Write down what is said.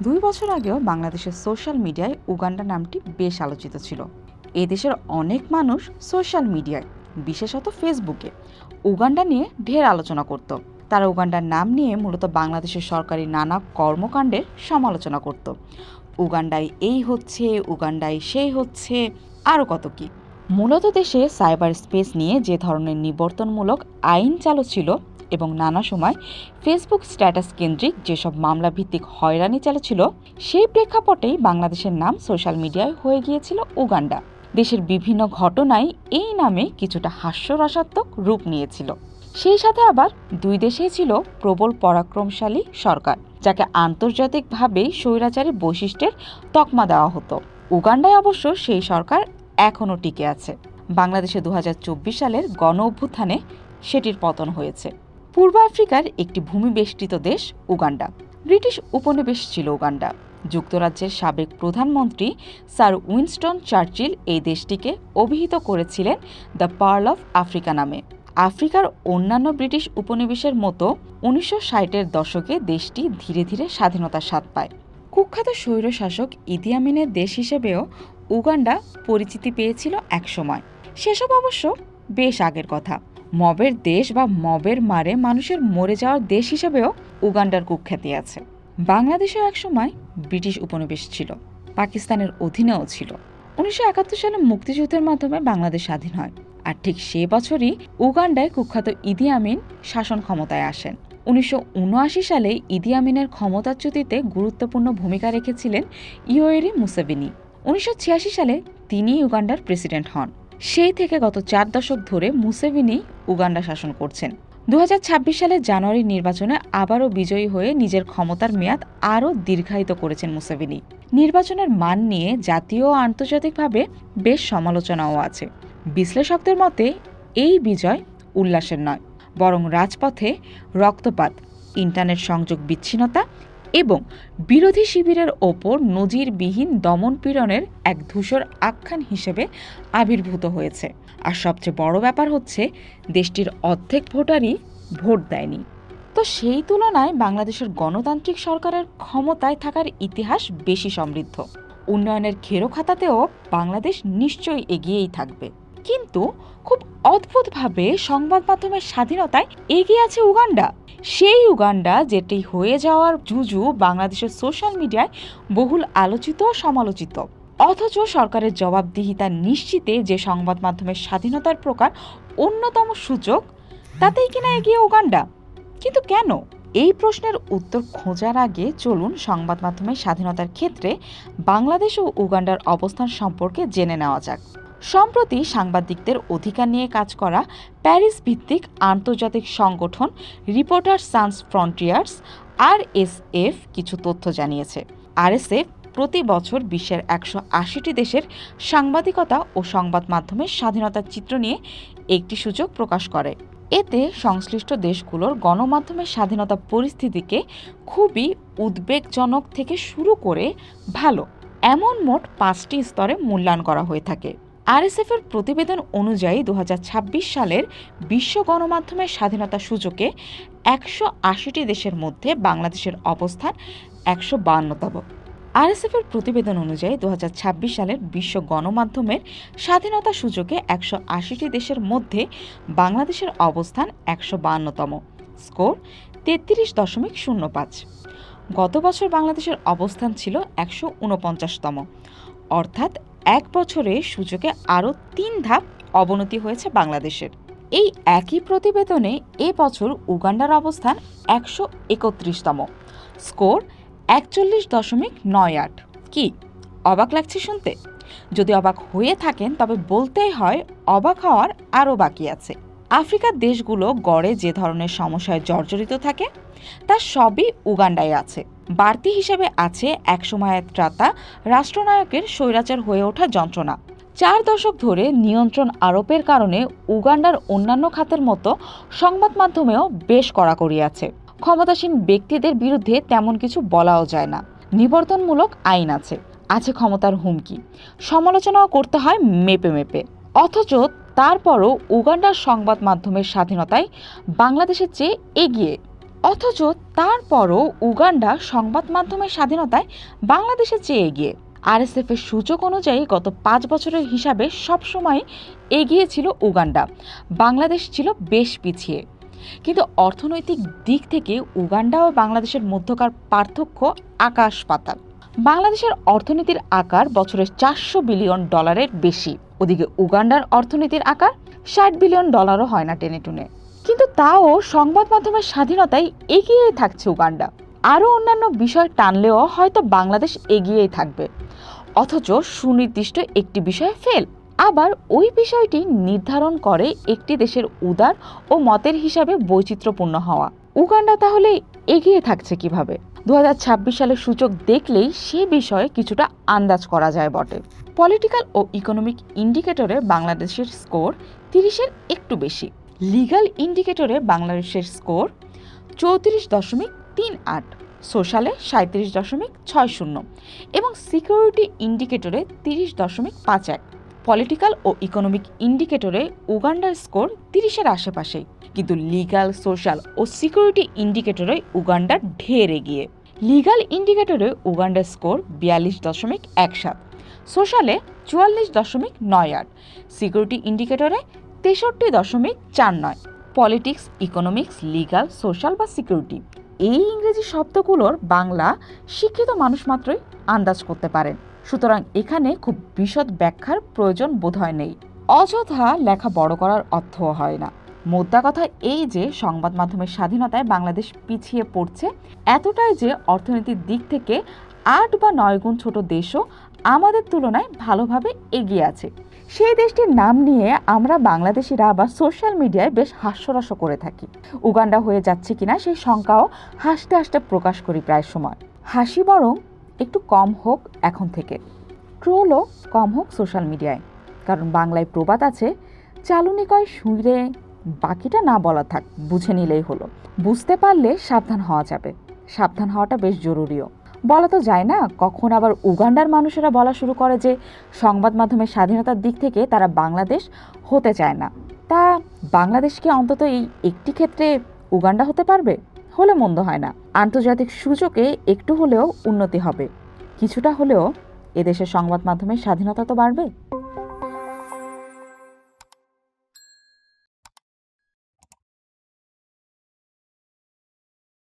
2 বছর আগেও বাংলাদেশের সোশ্যাল মিডিয়ায় উগান্ডা নামটি বেশ আলোচিত ছিল। এদেশের অনেক মানুষ সোশ্যাল মিডিয়ায়, বিশেষত ফেসবুকে, উগান্ডা নিয়ে ঢের আলোচনা করত। তারা উগান্ডার নাম নিয়ে মূলত বাংলাদেশের সরকারি নানা কর্মকাণ্ডের সমালোচনা করত। উগান্ডায় এই হচ্ছে, উগান্ডায় সেই হচ্ছে, আরও কত কি। মূলত দেশে সাইবার স্পেস নিয়ে যে ধরনের নিবর্তনমূলক আইন চালু ছিল এবং নানা সময় ফেসবুক স্ট্যাটাস কেন্দ্রিক যেসব মামলা ভিত্তিক হয়রানি চালছিল, সেই প্রেক্ষাপটেই বাংলাদেশের নাম সোশ্যাল মিডিয়ায় হয়ে গিয়েছিল উগান্ডা। দেশের বিভিন্ন ঘটনায় এই নামে কিছুটা হাস্যরসাত্মক রূপ নিয়েছিল। সেই সাথে আবার দুই দেশেই ছিল প্রবল পরাক্রমশালী সরকার, যাকে আন্তর্জাতিকভাবেই স্বৈরাচারী বৈশিষ্ট্যের তকমা দেওয়া হতো। উগান্ডায় অবশ্য সেই সরকার এখনও টিকে আছে। বাংলাদেশে 2024 সালের গণ অভ্যুত্থানে সেটির পতন হয়েছে। পূর্ব আফ্রিকার একটি ভূমিবেষ্টিত দেশ উগান্ডা। ব্রিটিশ উপনিবেশ ছিল উগান্ডা। যুক্তরাজ্যের সাবেক প্রধানমন্ত্রী স্যার উইনস্টন চার্চিল এই দেশটিকে অভিহিত করেছিলেন দ্য পার্ল অফ আফ্রিকা নামে। আফ্রিকার অন্যান্য ব্রিটিশ উপনিবেশের মতো 1960-এর দশকে দেশটি ধীরে ধীরে স্বাধীনতার স্বাদ পায়। কুখ্যাত স্বৈরশাসক ইদি আমিনের দেশ হিসেবেও উগান্ডা পরিচিতি পেয়েছিল একসময়। সেসব অবশ্য বেশ আগের কথা। মবের দেশ বা মবের মারে মানুষের মরে যাওয়ার দেশ হিসেবেও উগান্ডার কুখ্যাতি আছে। বাংলাদেশেও একসময় ব্রিটিশ উপনিবেশ ছিল, পাকিস্তানের অধীনেও ছিল। 1971 সালে মুক্তিযুদ্ধের মাধ্যমে বাংলাদেশ স্বাধীন হয়, আর ঠিক সে বছরই উগান্ডায় কুখ্যাত ইদি আমিন শাসন ক্ষমতায় আসেন। 1979 সালে ইদি আমিনের ক্ষমতাচ্যুতিতে গুরুত্বপূর্ণ ভূমিকা রেখেছিলেন ইয়োয়েরি মুসেভিনি। 1986 সালে তিনি উগান্ডার প্রেসিডেন্ট হন। সেই থেকে গত 4 দশক ধরে মুসেভিনি উগান্ডা শাসন করছেন। 2026 সালের জানুয়ারি নির্বাচনে আবারও বিজয়ী হয়ে নিজের ক্ষমতার মেয়াদ আরও দীর্ঘায়িত করেছেন মুসেভিনি। নির্বাচনের মান নিয়ে জাতীয় ও আন্তর্জাতিকভাবে বেশ সমালোচনাও আছে। বিশ্লেষকদের মতে এই বিজয় উল্লাসের নয়, বরং রাজপথে রক্তপাত, ইন্টারনেট সংযোগ বিচ্ছিন্নতা এবং বিরোধী শিবিরের ওপর নজিরবিহীন দমনপীড়নের এক ধূসর আখ্যান হিসেবে আবির্ভূত হয়েছে। আর সবচেয়ে বড় ব্যাপার হচ্ছে, দেশটির অর্ধেক ভোটারই ভোট দেয়নি। তো সেই তুলনায় বাংলাদেশের গণতান্ত্রিক সরকারের ক্ষমতায় থাকার ইতিহাস বেশি সমৃদ্ধ। উন্নয়নের খেরোখাতাতেও বাংলাদেশ নিশ্চয়ই এগিয়েই থাকবে। কিন্তু খুব অদ্ভুতভাবে সংবাদ মাধ্যমের স্বাধীনতায় এগিয়ে আছে উগান্ডা। সেই উগান্ডা যেটি হয়ে যাওয়ার জুজু বাংলাদেশের সোশ্যাল মিডিয়ায় বহুল আলোচিত ও সমালোচিত। অথচ সরকারের জবাবদিহিতা নিশ্চিতে যে সংবাদ মাধ্যমের স্বাধীনতার প্রকার অন্যতম সূচক, তাতেই কিনা এগিয়ে উগান্ডা। কিন্তু কেন? এই প্রশ্নের উত্তর খোঁজার আগে চলুন সংবাদ মাধ্যমের স্বাধীনতার ক্ষেত্রে বাংলাদেশ ও উগান্ডার অবস্থান সম্পর্কে জেনে নেওয়া যাক। সম্প্রতি সাংবাদিকদের অধিকার নিয়ে কাজ করা প্যারিস ভিত্তিক আন্তর্জাতিক সংগঠন রিপোর্টার্স সান্স ফ্রন্টিয়ার্স RSF কিছু তথ্য জানিয়েছে। RSF প্রতি বছর বিশ্বের 180টি দেশের সাংবাদিকতা ও সংবাদ মাধ্যমের স্বাধীনতার চিত্র নিয়ে একটি সূচক প্রকাশ করে। এতে সংশ্লিষ্ট দেশগুলোর গণমাধ্যমের স্বাধীনতা পরিস্থিতিকে খুবই উদ্বেগজনক থেকে শুরু করে ভালো এমন মোট 5টি স্তরে মূল্যায়ন করা হয়ে থাকে। RSF-এর প্রতিবেদন অনুযায়ী 2026 সালের বিশ্ব গণমাধ্যমের স্বাধীনতা সূচকে 180টি দেশের মধ্যে বাংলাদেশের অবস্থান 152তম। RSF-এর প্রতিবেদন অনুযায়ী 2026 সালের বিশ্ব গণমাধ্যমের স্বাধীনতা সূচকে 180টি দেশের মধ্যে বাংলাদেশের অবস্থান 152তম, স্কোর 33.05। গত বছর বাংলাদেশের অবস্থান ছিল 149তম, অর্থাৎ এক বছরে সূচকে আরও 3 ধাপ অবনতি হয়েছে বাংলাদেশের। এই একই প্রতিবেদনে এ বছর উগান্ডার অবস্থান 131তম, স্কোর 41.98। কি অবাক লাগছে শুনতে? যদি অবাক হয়ে থাকেন তবে বলতেই হয় অবাক হওয়ার আরও বাকি আছে। আফ্রিকার দেশগুলো গড়ে যে ধরনের সমস্যায় জর্জরিত থাকে তার সবই উগান্ডায় আছে। বাড়তি হিসেবে আছে একসময়ের ত্রাতা রাষ্ট্রনায়কের স্বৈরাচার হয়ে ওঠা যন্ত্রণা। 4 দশক ধরে নিয়ন্ত্রণ আরোপের কারণে উগান্ডার অন্যান্য খাতের মতো সংবাদ মাধ্যমেও বেশ কড়াকড়ি আছে। ক্ষমতাসীন ব্যক্তিদের বিরুদ্ধে তেমন কিছু বলাও যায় না। নিবর্তনমূলক আইন আছে, আছে ক্ষমতার হুমকি, সমালোচনাও করতে হয় মেপে মেপে। অথচ তারপরও উগান্ডার সংবাদ মাধ্যমের স্বাধীনতায় বাংলাদেশের চেয়ে এগিয়ে। অথচ তারপরও উগান্ডা সংবাদ মাধ্যমের স্বাধীনতায় বাংলাদেশের চেয়ে এগিয়ে। আরএসএফ এর সূচক অনুযায়ী গত 5 বছরের হিসাবে সবসময় এগিয়ে ছিল উগান্ডা, বাংলাদেশ ছিল বেশ পিছিয়ে। কিন্তু অর্থনৈতিক দিক থেকে উগান্ডা ও বাংলাদেশের মধ্যকার পার্থক্য আকাশ পাতাল। বাংলাদেশের অর্থনীতির আকার বছরে $400 বিলিয়ন বেশি, ওদিকে উগান্ডার অর্থনীতির আকার $60 বিলিয়ন হয় না টেনে টুনে। কিন্তু তাও সংবাদ মাধ্যমের স্বাধীনতায় এগিয়েই থাকছে উগান্ডা। আরও অন্যান্য বিষয় টানলেও হয়তো বাংলাদেশ এগিয়েই থাকবে, অথচ সুনির্দিষ্ট একটি বিষয়ে ফেল। আবার ওই বিষয়টি নির্ধারণ করে একটি দেশের উদার ও মতের হিসাবে বৈচিত্র্যপূর্ণ হওয়া। উগান্ডা তাহলে এগিয়ে থাকছে কিভাবে? 2026 সালের সূচক দেখলেই সে বিষয়ে কিছুটা আন্দাজ করা যায় বটে। পলিটিক্যাল ও ইকোনমিক ইন্ডিকেটরে বাংলাদেশের স্কোর 30-এর একটু বেশি, লিগ্যাল ইন্ডিকেটরে বাংলাদেশের স্কোর 34.38, সোশ্যালে 37.60 এবং সিকিউরিটি ইন্ডিকেটরে 30.51। পলিটিক্যাল ও ইকোনমিক ইন্ডিকেটরে উগান্ডার স্কোর 30-এর আশেপাশেই, কিন্তু লিগ্যাল, সোশ্যাল ও সিকিউরিটি ইন্ডিকেটরে উগান্ডা ঢের এগিয়ে। লিগ্যাল ইন্ডিকেটরে উগান্ডার স্কোর 42.17, সোশ্যালে 44.98, সিকিউরিটি ইন্ডিকেটরে 63.49। পলিটিক্স, ইকোনমিক্স, লিগ্যাল, সোশ্যাল বা সিকিউরিটি, এই ইংরেজি শব্দগুলোর বাংলা শিক্ষিত মানুষ মাত্রই আন্দাজ করতে পারেন। সুতরাং এখানে খুব বিশদ ব্যাখ্যার প্রয়োজন বোধহয় নেই। অযথা লেখা বড় করার অর্থও হয় না। মোদ্দা কথা এই যে সংবাদ মাধ্যমের স্বাধীনতায় বাংলাদেশ পিছিয়ে পড়ছে, এতটাই যে অর্থনীতির দিক থেকে 8 বা 9 গুণ ছোট দেশও আমাদের তুলনায় ভালোভাবে এগিয়ে আছে। সেই দেশটির নাম নিয়ে আমরা বাংলাদেশিরা আবার সোশ্যাল মিডিয়ায় বেশ হাস্যরস করে থাকি। উগান্ডা হয়ে যাচ্ছে কিনা সেই শঙ্কাও হাসতে হাসতে প্রকাশ করি প্রায় সময়। হাসি বরং একটু কম হোক এখন থেকে, ট্রোলও কম হোক সোশ্যাল মিডিয়ায়। কারণ বাংলায় প্রবাদ আছে, চালুনি কয় শুইরে, বাকিটা না বলা থাক, বুঝে নিলেই হলো। বুঝতে পারলে সাবধান হওয়া যাবে। সাবধান হওয়াটা বেশ জরুরিও। বলা তো যায় না, কখন আবার উগান্ডার মানুষেরা বলা শুরু করে যে সংবাদ মাধ্যমের স্বাধীনতার দিক থেকে তারা বাংলাদেশ হতে চায় না। তা বাংলাদেশকে অন্তত এই একটি ক্ষেত্রে উগান্ডা হতে পারবে? হলে মন্দ হয় না। আন্তর্জাতিক সূচকে একটু হলেও উন্নতি হবে, কিছুটা হলেও এদেশের সংবাদ মাধ্যমের স্বাধীনতা তো বাড়বে।